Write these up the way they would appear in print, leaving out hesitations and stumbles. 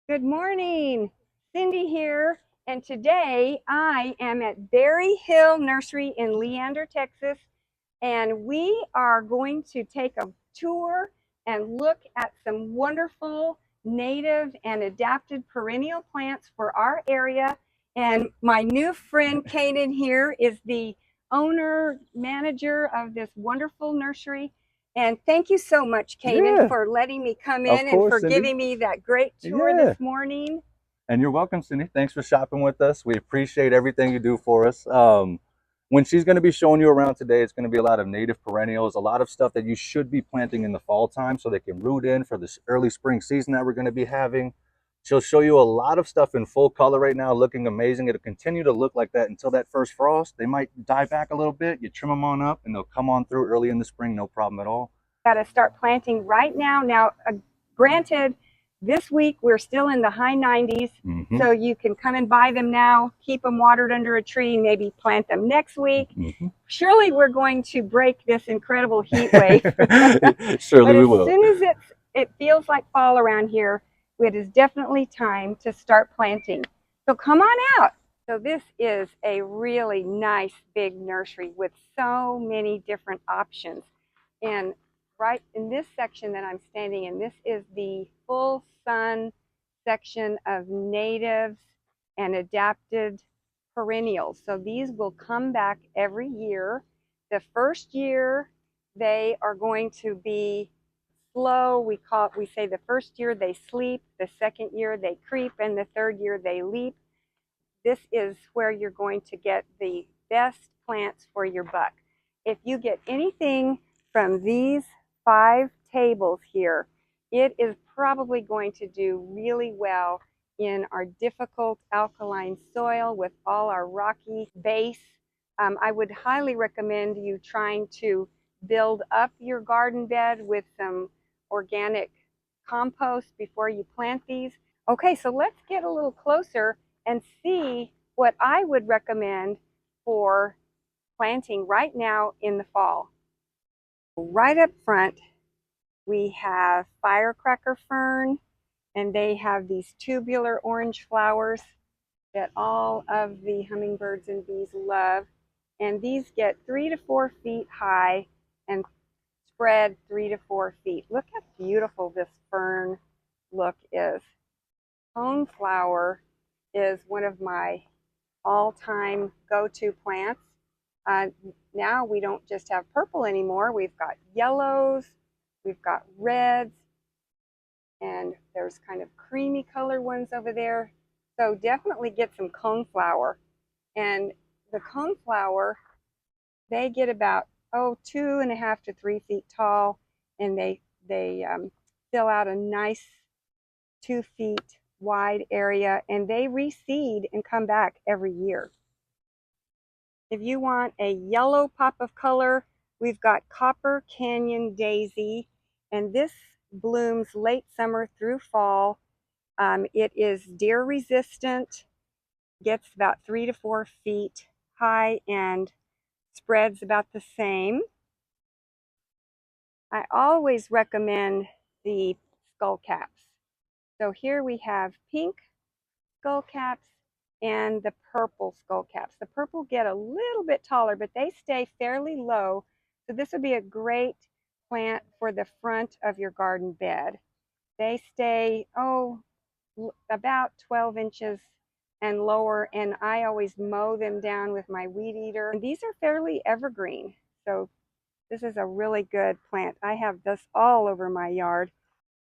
Good morning, Cindy here, and today I am at Barryhill Nursery in Leander, Texas, and we are going to take a tour and look at some wonderful native and adapted perennial plants for our area. And my new friend Cannen here is the owner manager of this wonderful nursery. And thank you so much, Cannen, Yeah, for letting me come of in and course, for Cindy. giving me that great tour Yeah, this morning. and you're welcome, Cindy. Thanks for shopping with us. We appreciate everything you do for us. When she's going to be showing you around today, it's going to be a lot of native perennials, a lot of stuff that you should be planting in the fall time so they can root in for this early spring season that we're going to be having. She'll show you a lot of stuff in full color right now, looking amazing. It'll continue to look like that until that first frost. They might die back a little bit. You trim them on up, and they'll come on through early in the spring, no problem at all. Got to start planting right now. Now, granted, this week we're still in the high 90s, so you can come and buy them now, keep them watered under a tree, maybe plant them next week. Surely we're going to break this incredible heat wave. Surely But we as will. soon as it feels like fall around here, it is definitely time to start planting. So come on out. So this is a really nice big nursery with so many different options. And right in this section that I'm standing in, this is the full sun section of natives and adapted perennials. So these will come back every year. The first year they are going to be slow. We say the first year they sleep, the second year they creep, and the third year they leap. This is where you're going to get the best plants for your buck. If you get anything from these 5 tables here, it is probably going to do really well in our difficult alkaline soil with all our rocky base. I would highly recommend you trying to build up your garden bed with some organic compost before you plant these. Okay, so let's get a little closer and see what I would recommend for planting right now in the fall. Right up front, we have Firecracker Fern, and they have these tubular orange flowers that all of the hummingbirds and bees love. And these get 3 to 4 feet high and spread 3 to 4 feet. Look how beautiful this fern look is. Coneflower is one of my all-time go-to plants. Now we don't just have purple anymore. We've got yellows, we've got reds, and there's kind of creamy color ones over there. So definitely get some coneflower. And the coneflower, they get about 2.5 to 3 feet tall, and they fill out a nice 2 feet wide area, and they reseed and come back every year. If you want a yellow pop of color, we've got Copper Canyon Daisy, and this blooms late summer through fall. It is deer resistant, gets about 3 to 4 feet high, and spreads about the same. I always recommend the skull caps. So here we have pink skull caps and the purple skull caps. The purple get a little bit taller, but they stay fairly low. So this would be a great plant for the front of your garden bed. They stay, about 12 inches and lower, and I always mow them down with my weed eater. And these are fairly evergreen, so this is a really good plant. I have this all over my yard.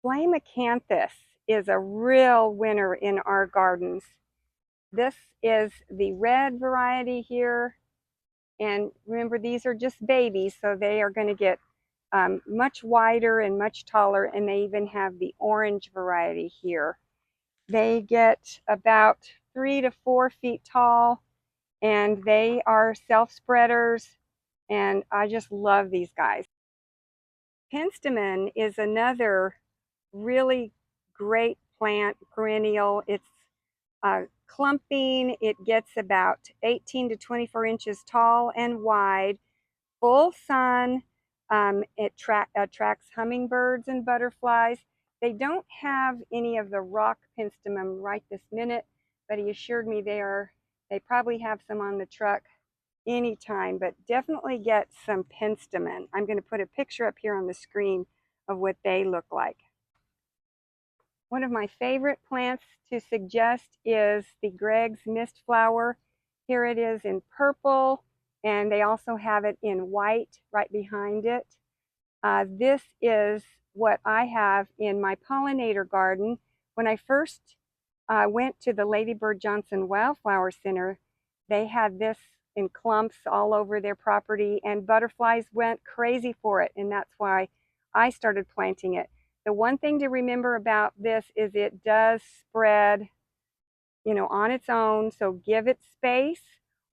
Mcanthus is a real winner in our gardens. This is the red variety here, and remember, these are just babies, so they are going to get much wider and much taller, and they even have the orange variety here. They get about 3 to 4 feet tall, and they are self-spreaders, and I just love these guys. Penstemon is another really great plant, perennial. It's clumping. It gets about 18 to 24 inches tall and wide, full sun. It attracts hummingbirds and butterflies. They don't have any of the rock penstemon right this minute, but he assured me they probably have some on the truck anytime, but definitely get some penstemon. I'm going to put a picture up here on the screen of what they look like. One of my favorite plants to suggest is the Greg's Mist Flower. Here it is in purple, and they also have it in white right behind it. This is what I have in my pollinator garden. When I first went to the Lady Bird Johnson Wildflower Center, they had this in clumps all over their property, and butterflies went crazy for it, and that's why I started planting it. The one thing to remember about this is it does spread, on its own, so give it space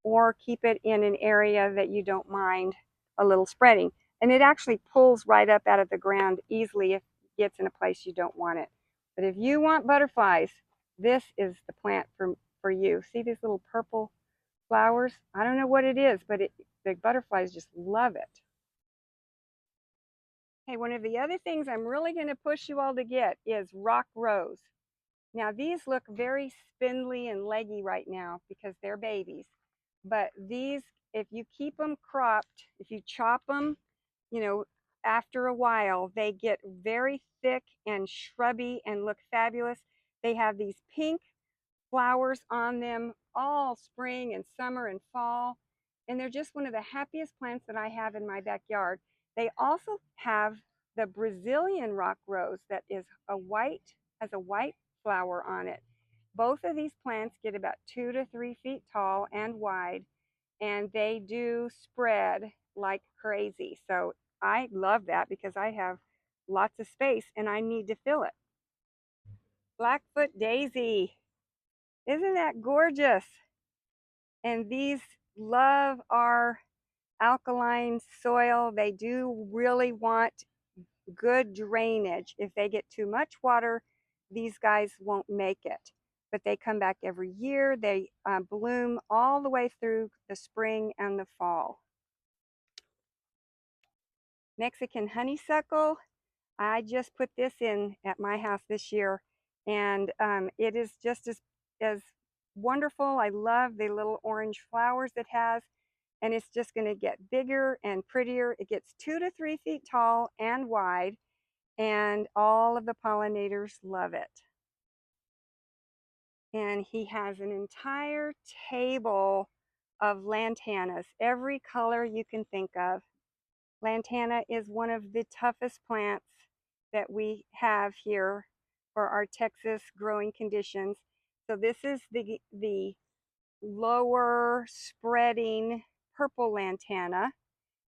or keep it in an area that you don't mind a little spreading. And it actually pulls right up out of the ground easily if it gets in a place you don't want it. But if you want butterflies, this is the plant for you. See these little purple flowers? I don't know what it is, but the butterflies just love it. Hey, one of the other things I'm really going to push you all to get is rock rose. Now these look very spindly and leggy right now because they're babies. But these, if you keep them cropped, if you chop them, after a while, they get very thick and shrubby and look fabulous. They have these pink flowers on them all spring and summer and fall. And they're just one of the happiest plants that I have in my backyard. They also have the Brazilian rock rose that is has a white flower on it. Both of these plants get about 2 to 3 feet tall and wide, and they do spread like crazy. So I love that because I have lots of space and I need to fill it. Blackfoot Daisy. Isn't that gorgeous? And these love our alkaline soil. They do really want good drainage. If they get too much water, these guys won't make it. But they come back every year. They bloom all the way through the spring and the fall. Mexican honeysuckle. I just put this in at my house this year, and it is just as wonderful. I love the little orange flowers it has, and it's just going to get bigger and prettier. It gets 2 to 3 feet tall and wide, and all of the pollinators love it. And he has an entire table of lantanas, every color you can think of. Lantana is one of the toughest plants that we have here for our Texas growing conditions. So this is the lower spreading purple lantana,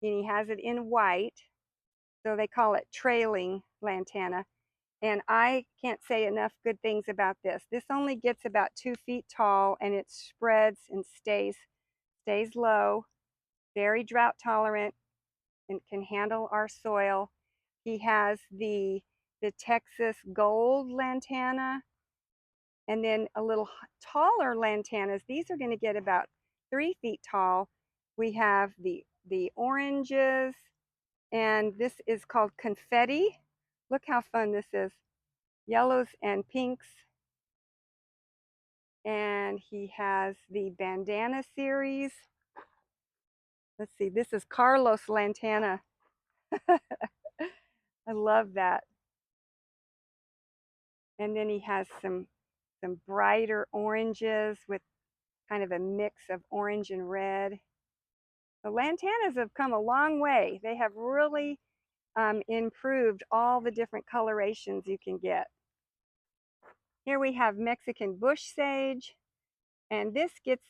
and he has it in white. So they call it trailing lantana. And I can't say enough good things about this. This only gets about 2 feet tall, and it spreads and stays low, very drought tolerant, and can handle our soil. He has the Texas gold lantana, and then a little taller lantanas. These are going to get about 3 feet tall. We have the oranges, and this is called confetti. Look how fun this is. Yellows and pinks. And he has the bandana series. Let's see, this is Carlos Lantana. I love that. And then he has some brighter oranges with kind of a mix of orange and red. The lantanas have come a long way. They have really improved all the different colorations you can get. Here we have Mexican bush sage, and this gets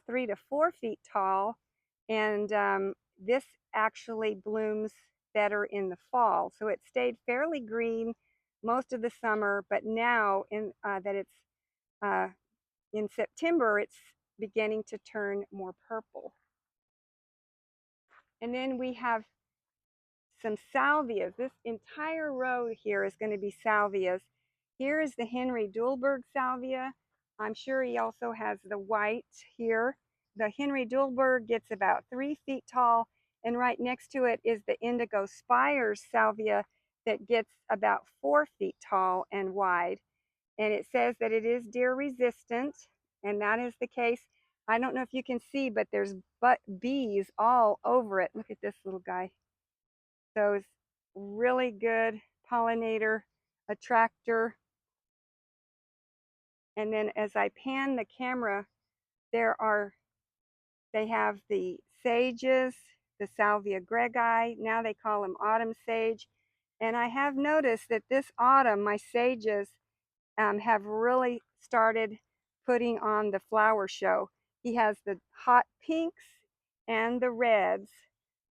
3 to 4 feet tall, and this actually blooms better in the fall. So it stayed fairly green most of the summer, but now that it's in September, it's beginning to turn more purple. And then we have some salvias. This entire row here is going to be salvias. Here is the Henry Duberg salvia. I'm sure he also has the white here. The Henry Duberg gets about 3 feet tall, and right next to it is the Indigo Spire salvia that gets about 4 feet tall and wide. And it says that it is deer resistant, and that is the case. I don't know if you can see, but there's bees all over it. Look at this little guy. So it's really good pollinator attractor. And then as I pan the camera, they have the sages, the Salvia greggii. Now they call them autumn sage. And I have noticed that this autumn, my sages have really started putting on the flower show. He has the hot pinks and the reds,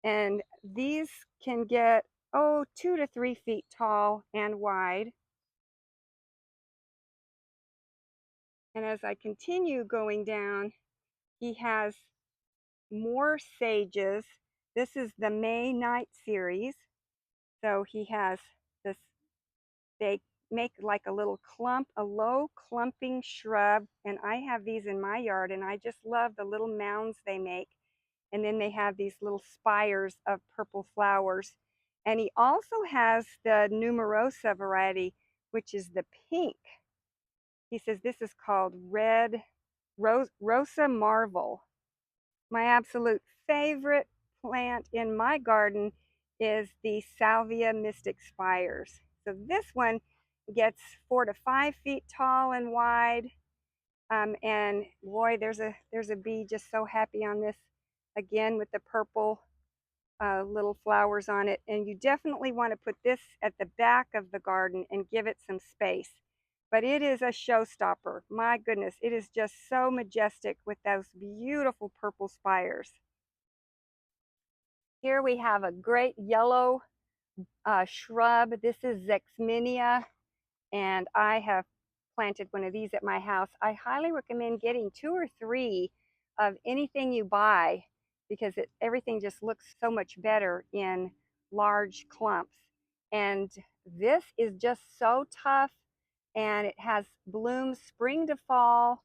and these can get 2 to 3 feet tall and wide. And as I continue going down, he has more sages. This is the May Night series. So he has this, they make like a little clump, a low clumping shrub. And I have these in my yard, and I just love the little mounds they make. And then they have these little spires of purple flowers. And he also has the numerosa variety, which is the pink. He says this is called red Rosa Marvel. My absolute favorite plant in my garden is the Salvia mystic spires. So this one gets 4 to 5 feet tall and wide. And boy, there's a bee just so happy on this, again with the purple little flowers on it. And you definitely want to put this at the back of the garden and give it some space. But it is a showstopper. My goodness, it is just so majestic with those beautiful purple spires. Here we have a great yellow shrub. This is Minia, and I have planted one of these at my house. I highly recommend getting 2 or 3 of anything you buy, because everything just looks so much better in large clumps. And this is just so tough, and it has blooms spring to fall.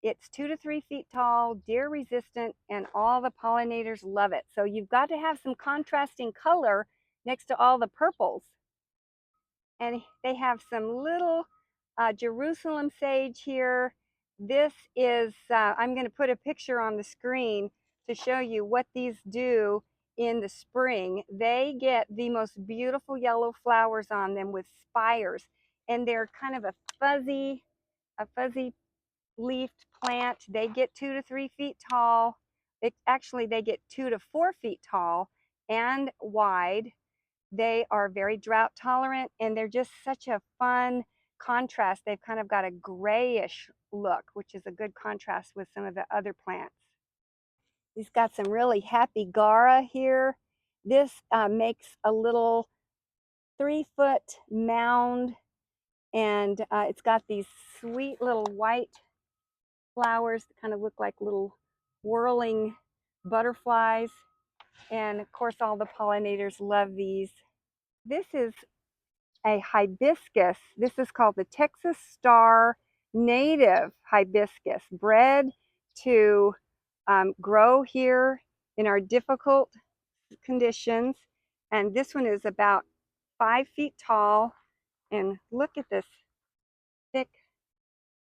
It's 2 to 3 feet tall, deer resistant, and all the pollinators love it. So you've got to have some contrasting color next to all the purples. And they have some little Jerusalem sage here. This is, I'm going to put a picture on the screen to show you what these do in the spring. They get the most beautiful yellow flowers on them with spires, and they're kind of a fuzzy leafed plant. They get 2 to 3 feet tall. Actually, they get 2 to 4 feet tall and wide. They are very drought tolerant, and they're just such a fun contrast. They've kind of got a grayish look, which is a good contrast with some of the other plants. He's got some really happy Gara here. This makes a little 3-foot mound, and it's got these sweet little white flowers that kind of look like little whirling butterflies. And of course, all the pollinators love these. This is a hibiscus. This is called the Texas Star native hibiscus, bred to grow here in our difficult conditions. And this one is about 5 feet tall. And look at this thick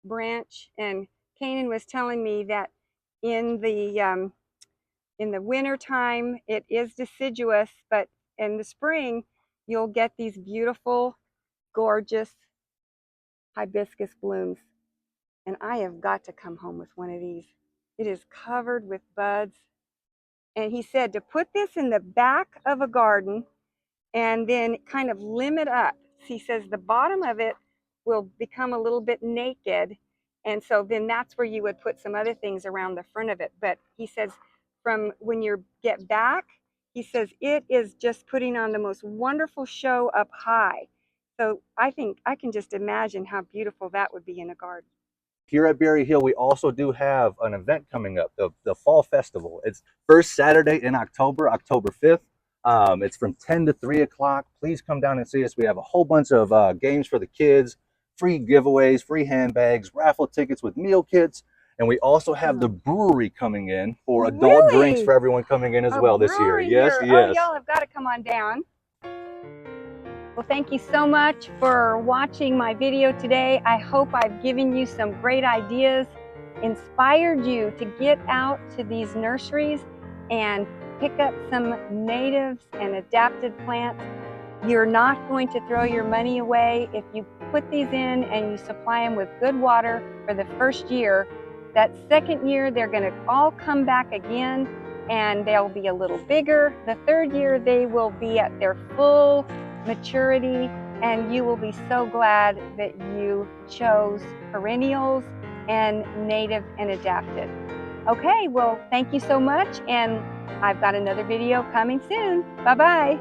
branch. And Cannen was telling me that in the winter time it is deciduous, but in the spring you'll get these beautiful, gorgeous hibiscus blooms. And I have got to come home with one of these. It is covered with buds. And he said to put this in the back of a garden and then kind of limit up. He says the bottom of it will become a little bit naked. And so then that's where you would put some other things around the front of it. But he says from when you get back, he says it is just putting on the most wonderful show up high. So I think I can just imagine how beautiful that would be in a garden. Here at Barryhill, we also do have an event coming up, the Fall Festival. It's first Saturday in October, October 5th. It's from 10 to 3 o'clock. Please come down and see us. We have a whole bunch of games for the kids, free giveaways, free handbags, raffle tickets with meal kits. And we also have the brewery coming in for adult drinks for everyone coming in as well this year. Yes, yes. Oh, y'all have got to come on down. Well, thank you so much for watching my video today. I hope I've given you some great ideas, inspired you to get out to these nurseries and pick up some natives and adapted plants. You're not going to throw your money away if you put these in and you supply them with good water for the first year. That second year, they're going to all come back again and they'll be a little bigger. The third year, they will be at their full maturity, and you will be so glad that you chose perennials and native and adapted. Okay, well, thank you so much, and I've got another video coming soon. Bye-bye.